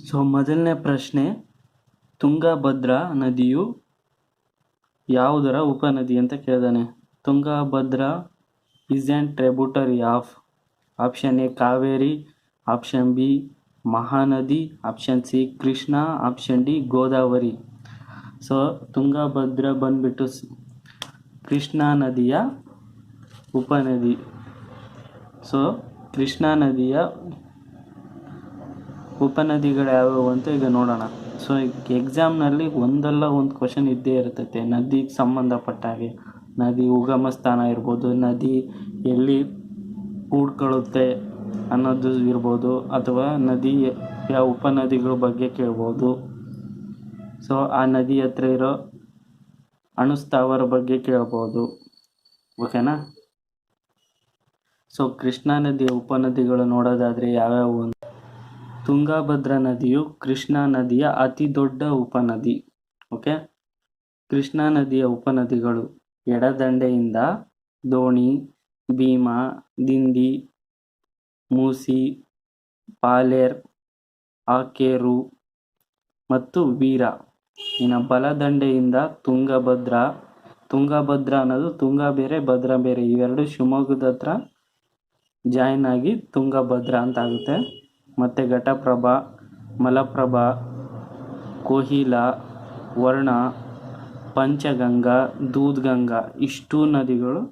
So ಮೊದಲನೇ ಪ್ರಶ್ನೆ, ತುಂಗಭದ್ರಾ ನದಿಯು ಯಾವುದರ ಉಪನದಿ ಅಂತ ಕೇಳಿದಾನೆ. Tungabhadra is an tributary of option A Kaveri, option B Mahanadi, option C Krishna, option D Godavari. So Tungabhadra ಬಂದ್ಬಿಟ್ಟು ಕೃಷ್ಣಾ ನದಿಯ ಉಪನದಿ. ಸೊ ಕೃಷ್ಣಾ ನದಿಯ ಉಪನದಿಗಳು ಯಾವ್ಯಾವು ಅಂತ ಈಗ ನೋಡೋಣ. ಸೊ ಎಕ್ಸಾಮ್ನಲ್ಲಿ ಒಂದಲ್ಲ ಒಂದು ಕ್ವಶನ್ ಇದ್ದೇ ಇರ್ತೈತೆ ನದಿಗೆ ಸಂಬಂಧಪಟ್ಟ ಹಾಗೆ. ನದಿ ಉಗಮ ಸ್ಥಾನ ಇರ್ಬೋದು, ನದಿ ಎಲ್ಲಿ ಕೂಡ್ಕೊಳ್ಳುತ್ತೆ ಅನ್ನೋದು ಇರ್ಬೋದು, ಅಥವಾ ನದಿಯ ಉಪನದಿಗಳ ಬಗ್ಗೆ ಕೇಳ್ಬೋದು. ಸೊ ಆ ನದಿ ಹತ್ರ ಇರೋ ಅಣುಸ್ಥಾವರ ಬಗ್ಗೆ ಕೇಳ್ಬೋದು. ಓಕೆನಾ? ಸೊ ಕೃಷ್ಣಾ ನದಿಯ ಉಪನದಿಗಳು ನೋಡೋದಾದರೆ ಯಾವ್ಯಾವು? ತುಂಗಭದ್ರಾ ನದಿಯು ಕೃಷ್ಣಾ ನದಿಯ ಅತಿ ದೊಡ್ಡ ಉಪನದಿ. ಓಕೆ, ಕೃಷ್ಣಾ ನದಿಯ ಉಪನದಿಗಳು ಎಡದಂಡೆಯಿಂದ ದೋಣಿ, ಭೀಮಾ, ದಿಂಡಿ, ಮೂಸಿ, ಪಾಲೇರ್, ಆಕೇರು ಮತ್ತು ವೀರ. ಇನ್ನು ಬಲದಂಡೆಯಿಂದ ತುಂಗಭದ್ರಾ ಅನ್ನೋದು ತುಂಗ ಬೇರೆ ಭದ್ರಾ ಬೇರೆ, ಇವೆರಡು ಶಿವಮೊಗ್ಗದ ಹತ್ರ ಜಾಯಿನ್ ಆಗಿ ತುಂಗಭದ್ರಾ ಅಂತ ಆಗುತ್ತೆ. ಮತ್ತು ಘಟಪ್ರಭಾ, ಮಲಪ್ರಭಾ, ಕೋಹಿಲಾ, ವರ್ಣ, ಪಂಚಗಂಗಾ, ದೂದ್ಗಂಗಾ ಇಷ್ಟೂ ನದಿಗಳು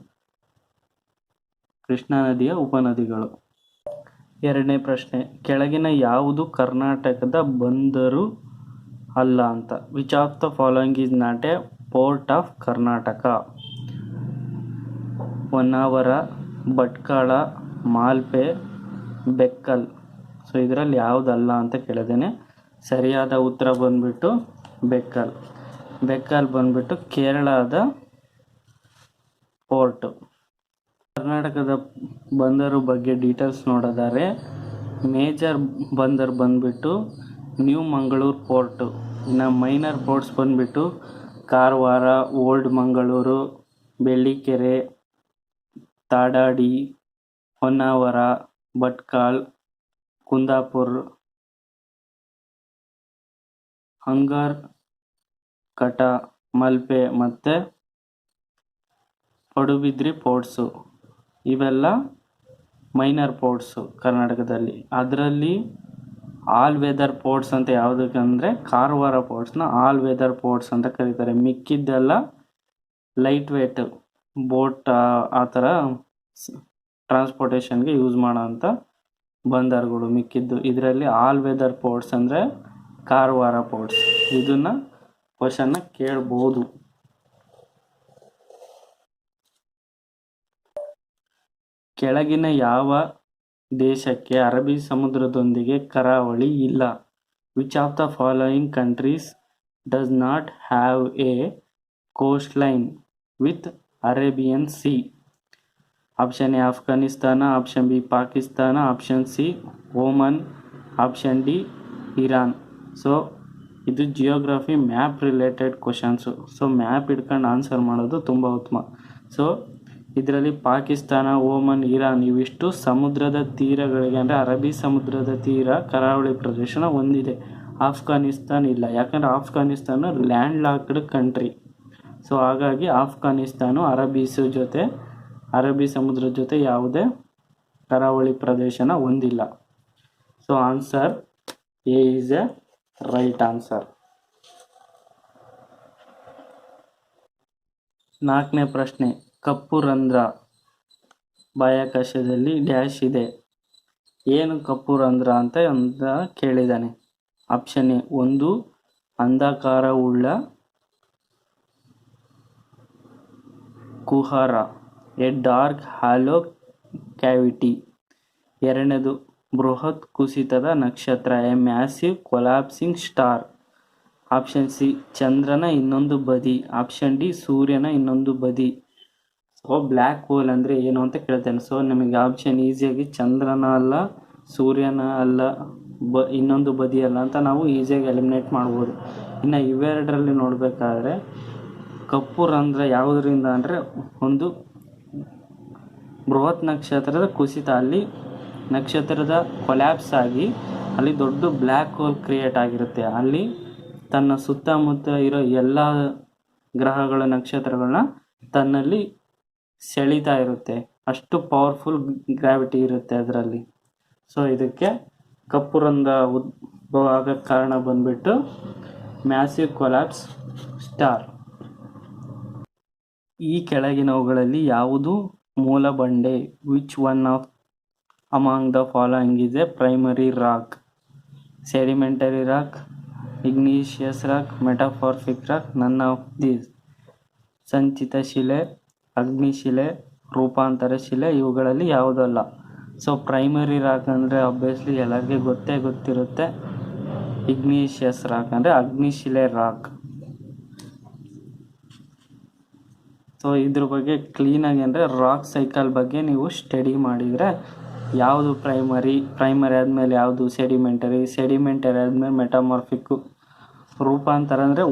ಕೃಷ್ಣಾ ನದಿಯ ಉಪನದಿಗಳು. ಎರಡನೇ ಪ್ರಶ್ನೆ, ಕೆಳಗಿನ ಯಾವುದು ಕರ್ನಾಟಕದ ಬಂದರು ಅಲ್ಲ ಅಂತ? Which of the following is not a port of Karnataka? Honnavar, Bhatkal, Malpe, Bekal. So ಇದರಲ್ಲಿ ಯಾವುದಲ್ಲ ಅಂತ ಕೇಳಿದ್ದೇನೆ. ಸರಿಯಾದ ಉತ್ತರ ಬಂದ್ಬಿಟ್ಟು ಬೆಕ್ಕಲ್. ಬೆಕ್ಕಲ್ ಬಂದ್ಬಿಟ್ಟು ಕೇರಳದ ಪೋರ್ಟು. ಕರ್ನಾಟಕದ ಬಂದರು ಬಗ್ಗೆ ಡೀಟೇಲ್ಸ್ ನೋಡೋದಾದ್ರೆ, ಮೇಜರ್ ಬಂದರ್ ಬಂದ್ಬಿಟ್ಟು ನ್ಯೂ ಮಂಗಳೂರು ಪೋರ್ಟು. ಇನ್ನು ಮೈನರ್ ಪೋರ್ಟ್ಸ್ ಬಂದ್ಬಿಟ್ಟು ಕಾರವಾರ, ಓಲ್ಡ್ ಮಂಗಳೂರು, ಬೆಳ್ಳಿಕೆರೆ, ತಾಡಾಡಿ, ಹೊನ್ನಾವರ, ಭಟ್ಕಳ, ಕುಂದಾಪುರ, ಹಂಗರ್ ಕಟ, ಮಲ್ಪೆ ಮತ್ತು ಪಡುಬಿದ್ರಿ ಪೋರ್ಟ್ಸು. ಇವೆಲ್ಲ ಮೈನರ್ ಪೋರ್ಟ್ಸು ಕರ್ನಾಟಕದಲ್ಲಿ. ಅದರಲ್ಲಿ ಆಲ್ ವೆದರ್ ಪೋರ್ಟ್ಸ್ ಅಂತ ಯಾವುದಕ್ಕೆ ಅಂದರೆ ಕಾರವಾರ ಪೋರ್ಟ್ಸ್ನ ಆಲ್ ವೆದರ್ ಪೋರ್ಟ್ಸ್ ಅಂತ ಕರೀತಾರೆ. ಮಿಕ್ಕಿದ್ದೆಲ್ಲ ಲೈಟ್ ವೇಟ್ ಬೋಟ್ ಆ ಥರ ಟ್ರಾನ್ಸ್ಪೋರ್ಟೇಷನ್ಗೆ ಯೂಸ್ ಮಾಡೋ ಅಂಥ ಬಂದರುಗಳು ಮಿಕ್ಕಿದ್ದು. ಇದರಲ್ಲಿ ಆಲ್ ವೆದರ್ ಪೋರ್ಟ್ಸ್ ಅಂದರೆ ಕಾರವಾರ ಪೋರ್ಟ್ಸ್. ಇದನ್ನು ಕ್ವಶನ್ನ ಕೇಳ್ಬೋದು. ಕೆಳಗಿನ ಯಾವ ದೇಶಕ್ಕೆ ಅರಬ್ಬಿ ಸಮುದ್ರದೊಂದಿಗೆ ಕರಾವಳಿ ಇಲ್ಲ? Which of the following countries does not have a coastline with Arabian Sea? Option A Afghanistan, option B Pakistan, option C Oman, option D Iran. So ಇದು geography map related questions. So map ಇಟ್ಕೊಂಡು answer ಮಾಡೋದು ತುಂಬ ಉತ್ತಮ. So ಇದರಲ್ಲಿ Pakistan, Oman, Iran ಇವಿಷ್ಟು ಸಮುದ್ರದ ತೀರಗಳಿಗೆ ಅಂದರೆ ಅರಬ್ಬಿ ಸಮುದ್ರದ ತೀರ ಕರಾವಳಿ ಪ್ರದೇಶನ ಹೊಂದಿದೆ. ಆಫ್ಘಾನಿಸ್ತಾನ್ ಇಲ್ಲ, ಯಾಕಂದರೆ Afghanistan land locked country. So ಹಾಗಾಗಿ ಆಫ್ಘಾನಿಸ್ತಾನ ಅರಬ್ಬಿ ಸಮುದ್ರದ ಜೊತೆ ಯಾವುದೇ ಕರಾವಳಿ ಪ್ರದೇಶನ ಹೊಂದಿಲ್ಲ. So answer A is A right answer. ನಾಲ್ಕನೇ ಪ್ರಶ್ನೆ, ಕಪ್ಪು ರಂಧ್ರ ಬಾಹ್ಯಾಕಾಶದಲ್ಲಿ ಡ್ಯಾಶ್ ಇದೆ. ಏನು ಕಪ್ಪು ರಂಧ್ರ ಅಂತ ಕೇಳಿದ್ದಾನೆ. ಆಪ್ಷನ್ ಎ 1 ಅಂಧಾಕಾರವುಳ್ಳ ಕುಹರ, ಎ ಡಾರ್ಕ್ ಹ್ಯಾಲೋ ಕ್ಯಾವಿಟಿ. ಎರಡನೇದು ಬೃಹತ್ ಕುಸಿತದ ನಕ್ಷತ್ರ, a massive collapsing star. Option C ಚಂದ್ರನ ಇನ್ನೊಂದು ಬದಿ, ಆಪ್ಷನ್ ಡಿ ಸೂರ್ಯನ ಇನ್ನೊಂದು ಬದಿ. ಸೊ ಬ್ಲ್ಯಾಕ್ ಹೋಲ್ ಅಂದರೆ ಏನು ಅಂತ ಕೇಳ್ತೇನೆ. ಸೊ ನಿಮಗೆ ಆಪ್ಷನ್ ಈಸಿಯಾಗಿ ಚಂದ್ರನ ಅಲ್ಲ, ಸೂರ್ಯನ ಅಲ್ಲ, ಇನ್ನೊಂದು ಬದಿ ಅಲ್ಲ ಅಂತ ನಾವು ಈಸಿಯಾಗಿ ಎಲಿಮಿನೇಟ್ ಮಾಡ್ಬೋದು. ಇನ್ನು ಇವೆರಡರಲ್ಲಿ ನೋಡಬೇಕಾದ್ರೆ ಕಪ್ಪು ರಂಧ್ರ ಯಾವುದರಿಂದ ಅಂದರೆ ಒಂದು ಬೃಹತ್ ನಕ್ಷತ್ರದ ಕುಸಿತ, ಅಲ್ಲಿ ನಕ್ಷತ್ರದ ಕೊಲ್ಯಾಪ್ಸ್ ಆಗಿ ಅಲ್ಲಿ ದೊಡ್ಡ ಬ್ಲ್ಯಾಕ್ ಹೋಲ್ ಕ್ರಿಯೇಟ್ ಆಗಿರುತ್ತೆ. ಅಲ್ಲಿ ತನ್ನ ಸುತ್ತಮುತ್ತ ಇರೋ ಎಲ್ಲ ಗ್ರಹಗಳ ನಕ್ಷತ್ರಗಳನ್ನ ತನ್ನಲ್ಲಿ ಸೆಳೀತಾ ಇರುತ್ತೆ. ಅಷ್ಟು ಪವರ್ಫುಲ್ ಗ್ರಾವಿಟಿ ಇರುತ್ತೆ ಅದರಲ್ಲಿ. ಸೊ ಇದಕ್ಕೆ ಕಪ್ಪು ರಂಧ್ರ ಉದ್ಭವ ಆಗೋಕ್ಕೆ ಕಾರಣ ಬಂದ್ಬಿಟ್ಟು ಮ್ಯಾಸಿವ್ ಕೊಲ್ಯಾಪ್ಸ್ ಸ್ಟಾರ್. ಈ ಕೆಳಗಿನವುಗಳಲ್ಲಿ ಯಾವುದು ಮೂಲ ಬಂಡೆ? Which one of among the following is a primary rock? Sedimentary rock, igneous rock, metamorphic rock, none of these. ಸಂಚಿತ ಶಿಲೆ, ಅಗ್ನಿಶಿಲೆ, ರೂಪಾಂತರ ಶಿಲೆ ಇವುಗಳಲ್ಲಿ ಯಾವುದಲ್ಲ. ಸೊ ಪ್ರೈಮರಿ ರಾಕ್ ಅಂದರೆ ಆಬ್ವಿಯಸ್ಲಿ ಎಲ್ಲರಿಗೆ ಗೊತ್ತಿರುತ್ತೆ. ಇಗ್ನೀಷಿಯಸ್ ರಾಕ್ ಅಂದರೆ ಅಗ್ನಿಶಿಲೆ ರಾಕ್. ಸೊ ಇದ್ರ ಬಗ್ಗೆ ಕ್ಲೀನಾಗಿ ಅಂದರೆ ರಾಕ್ ಸೈಕಲ್ ಬಗ್ಗೆ ನೀವು ಸ್ಟಡಿ ಮಾಡಿದರೆ ಯಾವುದು ಪ್ರೈಮರಿ ಆದಮೇಲೆ ಯಾವುದು ಸೆಡಿಮೆಂಟರಿ ಆದಮೇಲೆ ಮೆಟಾಮಾರ್ಫಿಕ್ಕು. ರೂಪಾಂತರ ಅಂದರೆ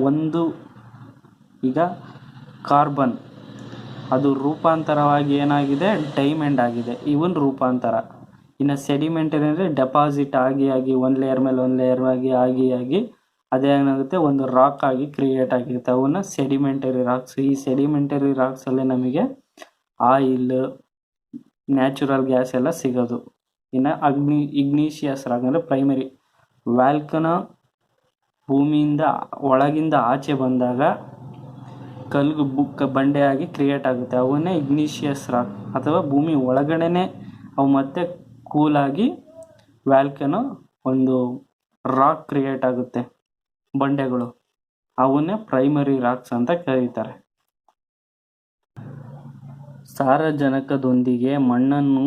ಈಗ ಕಾರ್ಬನ್ ಅದು ರೂಪಾಂತರವಾಗಿ ಏನಾಗಿದೆ, ಡೈಮಂಡ್ ಆಗಿದೆ, ಇವನ್ ರೂಪಾಂತರ. ಇನ್ನು ಸೆಡಿಮೆಂಟರಿ ಅಂದರೆ ಡೆಪಾಸಿಟ್ ಆಗಿ ಒಂದು ಲೇಯರ್ ಮೇಲೆ ಒಂದು ಲೇಯರ್ ಆಗಿ ಅದೇನಾಗುತ್ತೆ, ಒಂದು ರಾಕ್ ಆಗಿ ಕ್ರಿಯೇಟ್ ಆಗಿರುತ್ತೆ. ಅವನ್ನ ಸೆಡಿಮೆಂಟರಿ ರಾಕ್ಸ್. ಈ ಸೆಡಿಮೆಂಟರಿ ರಾಕ್ಸಲ್ಲಿ ನಮಗೆ ಆಯಿಲ್, ನ್ಯಾಚುರಲ್ ಗ್ಯಾಸ್ ಎಲ್ಲ ಸಿಗೋದು. ಇನ್ನು ಇಗ್ನೀಷಿಯಸ್ ರಾಕ್ ಅಂದರೆ ಪ್ರೈಮರಿ. ವ್ಯಾಲ್ಕನೋ ಭೂಮಿಯಿಂದ ಒಳಗಿಂದ ಆಚೆ ಬಂದಾಗ ಬಂಡೆಯಾಗಿ ಕ್ರಿಯೇಟ್ ಆಗುತ್ತೆ. ಅವನ್ನೇ ಇಗ್ನೀಷಿಯಸ್ ರಾಕ್. ಅಥವಾ ಭೂಮಿ ಒಳಗಡೆನೆ ಅವು ಮತ್ತೆ ಕೂಲಾಗಿ ವ್ಯಾಲ್ಕನೋ ಒಂದು ರಾಕ್ ಕ್ರಿಯೇಟ್ ಆಗುತ್ತೆ, ಬಂಡೆಗಳು. ಅವನ್ನೇ ಪ್ರೈಮರಿ ರಾಕ್ಸ್ ಅಂತ ಕರೀತಾರೆ. ಸಾರಜನಕದೊಂದಿಗೆ ಮಣ್ಣನ್ನು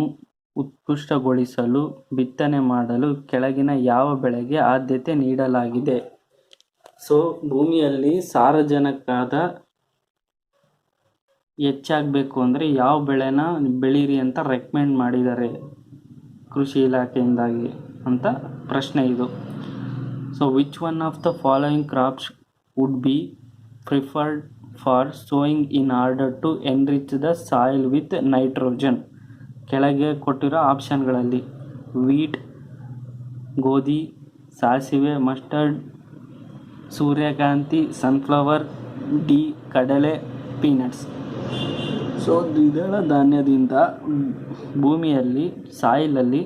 ಉತ್ಕೃಷ್ಟಗೊಳಿಸಲು ಬಿತ್ತನೆ ಮಾಡಲು ಕೆಳಗಿನ ಯಾವ ಬೆಳೆಗೆ ಆದ್ಯತೆ ನೀಡಲಾಗಿದೆ? ಸೊ ಭೂಮಿಯಲ್ಲಿ ಸಾರಜನಕದ ಹೆಚ್ಚಾಗಬೇಕು ಅಂದರೆ ಯಾವ ಬೆಳೆನ ಬೆಳೀರಿ ಅಂತ ರೆಕಮೆಂಡ್ ಮಾಡಿದ್ದಾರೆ ಕೃಷಿ ಇಲಾಖೆಯಿಂದಾಗಿ ಅಂತ ಪ್ರಶ್ನೆ ಇದು. So which one of the following crops would be preferred for sowing in order to enrich the soil with nitrogen? ಕೆಳಗೆ ಕೊಟ್ಟಿರೋ ಆಪ್ಷನ್ಗಳಲ್ಲಿ ವೀಟ್, ಗೋಧಿ, ಸಾಸಿವೆ, ಮಸ್ಟರ್ಡ್, ಸೂರ್ಯಕಾಂತಿ, ಸನ್ಫ್ಲವರ್, ಡಿ ಕಡಲೆ, ಪೀನಟ್ಸ್. ಸೊ ದ್ವಿದಳ ಧಾನ್ಯದಿಂದ ಭೂಮಿಯಲ್ಲಿ ಸಾಯಿಲಲ್ಲಿ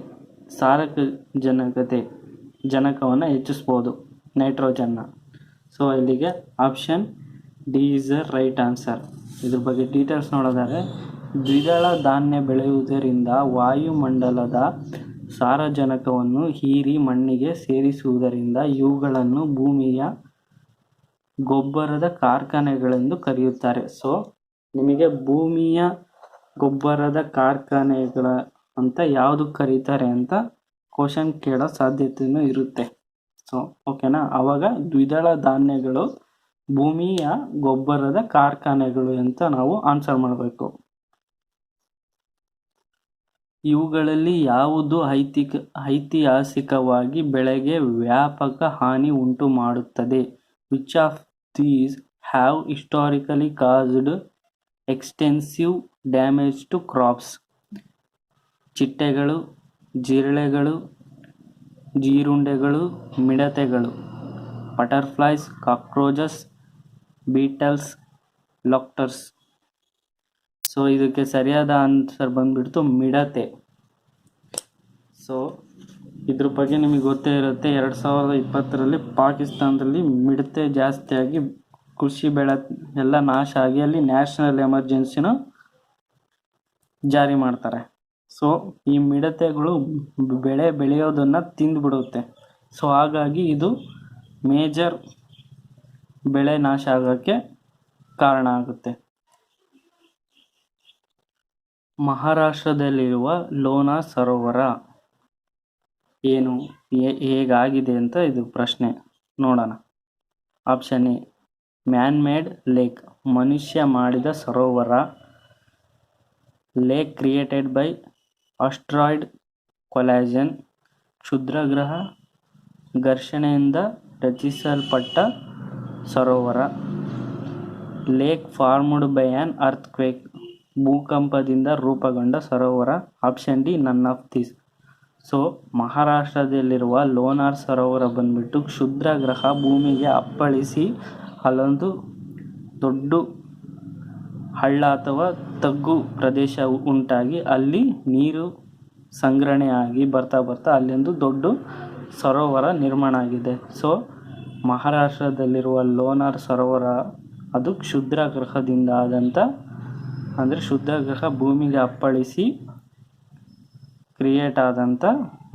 ಜನಕವನ್ನು ಹೆಚ್ಚಿಸ್ಬೋದು, ನೈಟ್ರೋಜನ್ನ. ಸೊ ಇಲ್ಲಿಗೆ option D is the right answer. ಇದ್ರ ಬಗ್ಗೆ ಡೀಟೇಲ್ಸ್ ನೋಡೋದಾದರೆ, ದ್ವಿದಳ ಧಾನ್ಯ ಬೆಳೆಯುವುದರಿಂದ ವಾಯುಮಂಡಲದ ಸಾರಜನಕವನ್ನು ಹೀರಿ ಮಣ್ಣಿಗೆ ಸೇರಿಸುವುದರಿಂದ ಇವುಗಳನ್ನು ಭೂಮಿಯ ಗೊಬ್ಬರದ ಕಾರ್ಖಾನೆಗಳೆಂದು ಕರೆಯುತ್ತಾರೆ. ಸೊ ನಿಮಗೆ ಭೂಮಿಯ ಗೊಬ್ಬರದ ಕಾರ್ಖಾನೆಗಳ ಅಂತ ಯಾವುದು ಕರೀತಾರೆ ಅಂತ ಕ್ವಶನ್ ಕೇಳೋ ಸಾಧ್ಯತೆಯೂ ಇರುತ್ತೆ. ಸೊ ಓಕೆನಾ, ಆವಾಗ ದ್ವಿದಳ ಧಾನ್ಯಗಳು ಭೂಮಿಯ ಗೊಬ್ಬರದ ಕಾರ್ಖಾನೆಗಳು ಅಂತ ನಾವು ಆನ್ಸರ್ ಮಾಡಬೇಕು. ಇವುಗಳಲ್ಲಿ ಯಾವುದು ಐತಿಹಾಸಿಕವಾಗಿ ಬೆಳೆಗೆ ವ್ಯಾಪಕ ಹಾನಿ ಉಂಟು ಮಾಡುತ್ತದೆ? Which of these have historically caused extensive damage to crops? ಚಿಟ್ಟೆಗಳು, ಜಿರಳೆಗಳು, ಜೀರುಂಡೆಗಳು, ಮಿಡತೆಗಳು. Butterflies, cockroaches, beetles, locusts. So ಇದಕ್ಕೆ ಸರಿಯಾದ ಆನ್ಸರ್ ಬಂದ್ಬಿಡ್ತು ಮಿಡತೆ. ಸೊ ಇದ್ರ ಬಗ್ಗೆ ನಿಮಗೆ ಗೊತ್ತೇ ಇರುತ್ತೆ, 2020ರಲ್ಲಿ ಪಾಕಿಸ್ತಾನದಲ್ಲಿ ಮಿಡತೆ ಜಾಸ್ತಿಯಾಗಿ ಕೃಷಿ ಬೆಳೆ ಎಲ್ಲ ನಾಶ ಆಗಿ ಅಲ್ಲಿ ನ್ಯಾಷನಲ್ ಎಮರ್ಜೆನ್ಸಿನ ಜಾರಿ ಮಾಡ್ತಾರೆ. ಸೊ ಈ ಮಿಡತೆಗಳು ಬೆಳೆ ಬೆಳೆಯೋದನ್ನು ತಿಂದುಬಿಡುತ್ತೆ. ಸೊ ಹಾಗಾಗಿ ಇದು ಮೇಜರ್ ಬೆಳೆ ನಾಶ ಆಗೋಕ್ಕೆ ಕಾರಣ ಆಗುತ್ತೆ. ಮಹಾರಾಷ್ಟ್ರದಲ್ಲಿರುವ ಲೋನಾ ಸರೋವರ ಏನು, ಹೇಗಾಗಿದೆ ಅಂತ ಇದು ಪ್ರಶ್ನೆ. ನೋಡೋಣ. Option A man made lake, ಮನುಷ್ಯ ಮಾಡಿದ ಸರೋವರ. Lake created by asteroid collision, ಕ್ಷುದ್ರಗ್ರಹ ಘರ್ಷಣೆಯಿಂದ ರಚಿಸಲ್ಪಟ್ಟ ಸರೋವರ. Lake formed by an earthquake, ಭೂಕಂಪದಿಂದ ರೂಪುಗೊಂಡ ಸರೋವರ. Option D none of these. So ಮಹಾರಾಷ್ಟ್ರದಲ್ಲಿರುವ ಲೋನಾರ್ ಸರೋವರ ಬಂದ್ಬಿಟ್ಟು ಕ್ಷುದ್ರ ಗ್ರಹ ಭೂಮಿಗೆ ಅಪ್ಪಳಿಸಿ ಅಲ್ಲೊಂದು ದೊಡ್ಡ ಹಳ್ಳ ಅಥವಾ ತಗ್ಗು ಪ್ರದೇಶ ಉಂಟಾಗಿ ಅಲ್ಲಿ ನೀರು ಸಂಗ್ರಹಣೆ ಆಗಿ ಬರ್ತಾ ಬರ್ತಾ ಅಲ್ಲೊಂದು ದೊಡ್ಡ ಸರೋವರ ನಿರ್ಮಾಣ ಆಗಿದೆ. ಸೊ ಮಹಾರಾಷ್ಟ್ರದಲ್ಲಿರುವ ಲೋನಾರ್ ಸರೋವರ ಅದು ಕ್ಷುದ್ರ ಗ್ರಹದಿಂದ ಆದಂಥ, ಅಂದರೆ ಕ್ಷುದ್ರ ಗ್ರಹ ಭೂಮಿಗೆ ಅಪ್ಪಳಿಸಿ ಕ್ರಿಯೇಟ್ ಆದಂಥ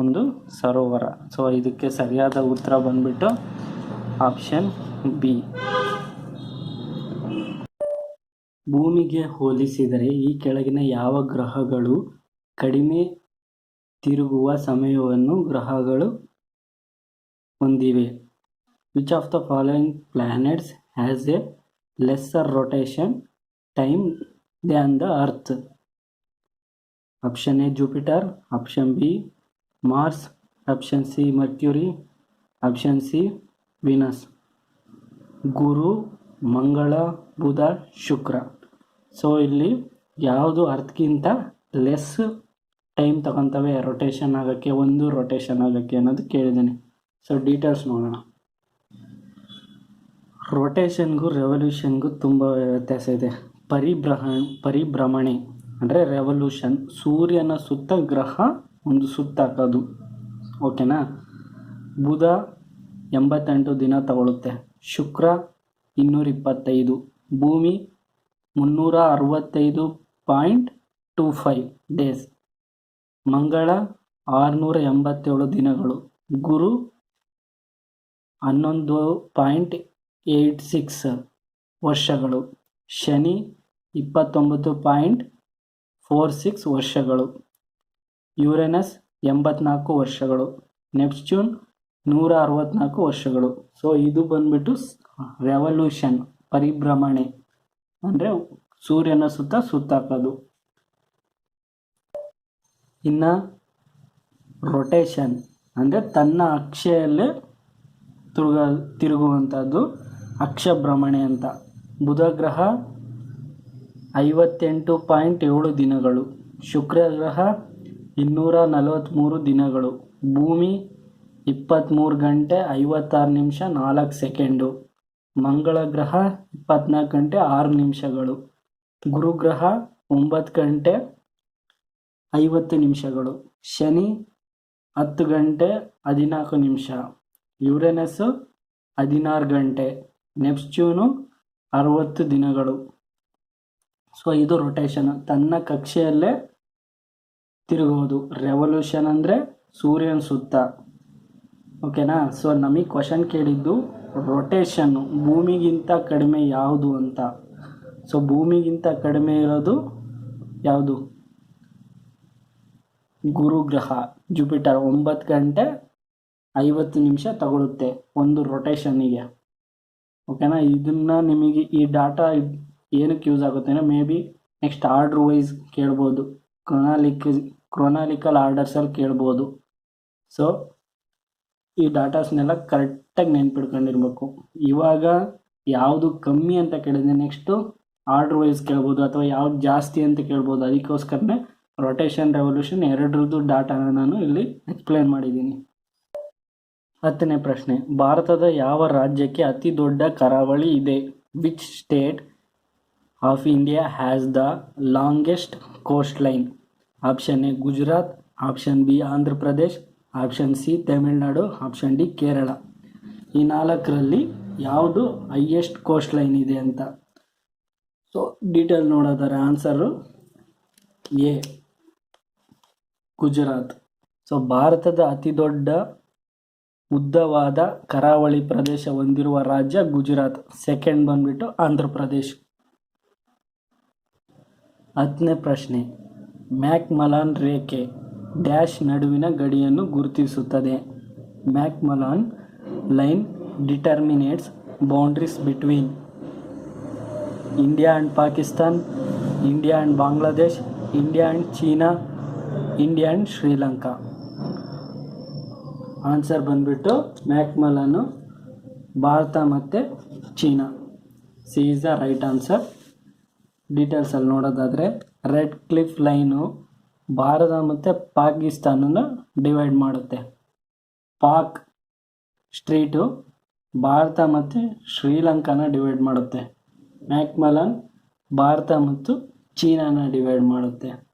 ಒಂದು ಸರೋವರ. ಸೊ ಇದಕ್ಕೆ ಸರಿಯಾದ ಉತ್ತರ ಬಂದ್ಬಿಟ್ಟು ಆಪ್ಷನ್ ಬಿ. ಭೂಮಿಗೆ ಹೋಲಿಸಿದರೆ ಈ ಕೆಳಗಿನ ಯಾವ ಗ್ರಹಗಳು ಕಡಿಮೆ ತಿರುಗುವ ಸಮಯವನ್ನು ಗ್ರಹಗಳು ಹೊಂದಿವೆ? Which of the following planets has a lesser rotation time than the earth? Option A Jupiter, option B Mars, option C Mercury, option C Venus. ಗುರು, ಮಂಗಳ, ಬುಧ, ಶುಕ್ರ. ಸೊ ಇಲ್ಲಿ ಯಾವುದು ಅರ್ತ್ಗಿಂತ ಲೆಸ್ ಟೈಮ್ ತಗೊತವೆ ರೊಟೇಷನ್ ಆಗೋಕ್ಕೆ, ಒಂದು ರೊಟೇಷನ್ ಆಗೋಕ್ಕೆ ಅನ್ನೋದು ಕೇಳಿದ್ದೀನಿ. ಸೊ ಡೀಟೇಲ್ಸ್ ನೋಡೋಣ. ರೊಟೇಷನ್ಗೂ ರೆವಲ್ಯೂಷನ್ಗೂ ತುಂಬ ವ್ಯತ್ಯಾಸ ಇದೆ. ಪರಿಭ್ರಮಣೆ ಅಂದರೆ ರೆವಲ್ಯೂಷನ್, ಸೂರ್ಯನ ಸುತ್ತ ಗ್ರಹ ಒಂದು ಸುತ್ತಾಕೋದು, ಓಕೆನಾ. ಬುಧ 88 ದಿನ ತಗೊಳುತ್ತೆ, ಶುಕ್ರ 225, ಭೂಮಿ 365.25 ಡೇಸ್, ಮಂಗಳ 687 ದಿನಗಳು, ಗುರು 11.86 ವರ್ಷಗಳು, ಶನಿ 29.46 ವರ್ಷಗಳು, ಯುರೇನಸ್ 84 ವರ್ಷಗಳು, ನೆಪ್ಚ್ಯೂನ್ 164 ವರ್ಷಗಳು. ಸೊ ಇದು ಬಂದ್ಬಿಟ್ಟು ರೆವಲ್ಯೂಷನ್, ಪರಿಭ್ರಮಣೆ ಅಂದರೆ ಸೂರ್ಯನ ಸುತ್ತ ಸುತ್ತಾಕೋದು. ಇನ್ನು ರೊಟೇಷನ್ ಅಂದರೆ ತನ್ನ ಅಕ್ಷೆಯಲ್ಲೇ ತಿರುಗುವಂಥದ್ದು ಅಕ್ಷಭ್ರಮಣೆ ಅಂತ. ಬುಧ ಗ್ರಹ 58.7 ದಿನಗಳು, ಶುಕ್ರ ಗ್ರಹ 243 ದಿನಗಳು, ಭೂಮಿ 23 ಗಂಟೆ 56 ನಿಮಿಷ 4 ಸೆಕೆಂಡು, ಮಂಗಳ ಗ್ರಹ 24 ಗಂಟೆ 6 ನಿಮಿಷಗಳು, ಗುರುಗ್ರಹ 9 ಗಂಟೆ 50 ನಿಮಿಷಗಳು, ಶನಿ 10 ಗಂಟೆ 14 ನಿಮಿಷ, ಯುರೇನಸ್ಸು 16 ಗಂಟೆ, ನೆಪ್ಚ್ಯೂನು 60 ದಿನಗಳು. ಸೊ ಇದು ರೊಟೇಷನ್, ತನ್ನ ಕಕ್ಷೆಯಲ್ಲೇ ತಿರುಗೋದು. ರೆವಲ್ಯೂಷನ್ ಅಂದರೆ ಸೂರ್ಯನ ಸುತ್ತ, ಓಕೆನಾ. ಸೊ ನಮಗೆ ಕ್ವಶನ್ ಕೇಳಿದ್ದು ರೊಟೇಷನ್ನು ಭೂಮಿಗಿಂತ ಕಡಿಮೆ ಯಾವುದು ಅಂತ. ಸೊ ಭೂಮಿಗಿಂತ ಕಡಿಮೆ ಇರೋದು ಯಾವುದು? ಗುರುಗ್ರಹ, ಜುಪಿಟರ್ 9 ಗಂಟೆ 50 ನಿಮಿಷ ತಗೊಳುತ್ತೆ ಒಂದು ರೊಟೇಷನ್ನಿಗೆ, ಓಕೆನಾ. ಇದನ್ನು ನಿಮಗೆ ಈ ಡಾಟಾ ಏನಕ್ಕೆ ಯೂಸ್ ಆಗುತ್ತೆ ಅಂದರೆ maybe next order wise ಕೇಳ್ಬೋದು, ಕ್ರೊನಾಲಿಕಲ್ ಆರ್ಡರ್ಸಲ್ಲಿ ಕೇಳ್ಬೋದು. ಸೊ ಈ ಡಾಟಾಸ್ನೆಲ್ಲ ಕರೆಕ್ಟಾಗಿ ನೆನ್ಪಿಡ್ಕೊಂಡಿರ್ಬೇಕು. ಇವಾಗ ಯಾವುದು ಕಮ್ಮಿ ಅಂತ ಕೇಳಿದ್ರೆ ನೆಕ್ಸ್ಟು ಆರ್ಡ್ರ್ ವೈಸ್ ಕೇಳ್ಬೋದು, ಅಥವಾ ಯಾವ್ದು ಜಾಸ್ತಿ ಅಂತ ಕೇಳ್ಬೋದು. ಅದಕ್ಕೋಸ್ಕರನೇ ರೊಟೇಷನ್, ರೆವಲ್ಯೂಷನ್ ಎರಡರದ್ದು ಡಾಟಾನ ನಾನು ಇಲ್ಲಿ ಎಕ್ಸ್ಪ್ಲೇನ್ ಮಾಡಿದ್ದೀನಿ. 10ನೇ ಪ್ರಶ್ನೆ, ಭಾರತದ ಯಾವ ರಾಜ್ಯಕ್ಕೆ ಅತಿ ದೊಡ್ಡ ಕರಾವಳಿ ಇದೆ? Which state of India has the longest coast line? Option A Gujarat, option B Andhra Pradesh, option C Tamil Nadu, option D Kerala. ಈ 4ರಲ್ಲಿ ಯಾವುದು ಹೈಯೆಸ್ಟ್ ಕೋಸ್ಟ್ ಲೈನ್ ಇದೆ ಅಂತ. ಸೊ ಡೀಟೇಲ್ ನೋಡೋದಾರೆ ಆನ್ಸರು ಎ ಗುಜರಾತ್. ಸೊ ಭಾರತದ ಅತಿ ದೊಡ್ಡ ಉದ್ದವಾದ ಕರಾವಳಿ ಪ್ರದೇಶ ಹೊಂದಿರುವ ರಾಜ್ಯ ಗುಜರಾತ್, ಸೆಕೆಂಡ್ ಬಂದ್ಬಿಟ್ಟು ಆಂಧ್ರ ಪ್ರದೇಶ್. 10ನೇ ಪ್ರಶ್ನೆ, ಮ್ಯಾಕ್ಮಲಾನ್ ರೇಖೆ ಡ್ಯಾಶ್ ನಡುವಿನ ಗಡಿಯನ್ನು ಗುರುತಿಸುತ್ತದೆ? McMahon line determines boundaries between India and Pakistan, India and Bangladesh, India and China, India and Sri Lanka. Answer ಬಂದ್ಬಿಟ್ಟು ಮ್ಯಾಕ್ಮಲಾನು ಭಾರತ ಮತ್ತು China. C is the right answer. ಡೀಟೇಲ್ಸಲ್ಲಿ ನೋಡೋದಾದರೆ ರೆಡ್ ಕ್ಲಿಫ್ ಲೈನು ಭಾರತ ಮತ್ತು ಪಾಕಿಸ್ತಾನನ ಡಿವೈಡ್ ಮಾಡುತ್ತೆ. ಪಾಕ್ ಸ್ಟ್ರೀಟು ಭಾರತ ಮತ್ತು ಶ್ರೀಲಂಕಾನ ಡಿವೈಡ್ ಮಾಡುತ್ತೆ. ಮ್ಯಾಕ್ಮಲನ್ ಭಾರತ ಮತ್ತು ಚೀನಾನ ಡಿವೈಡ್ ಮಾಡುತ್ತೆ.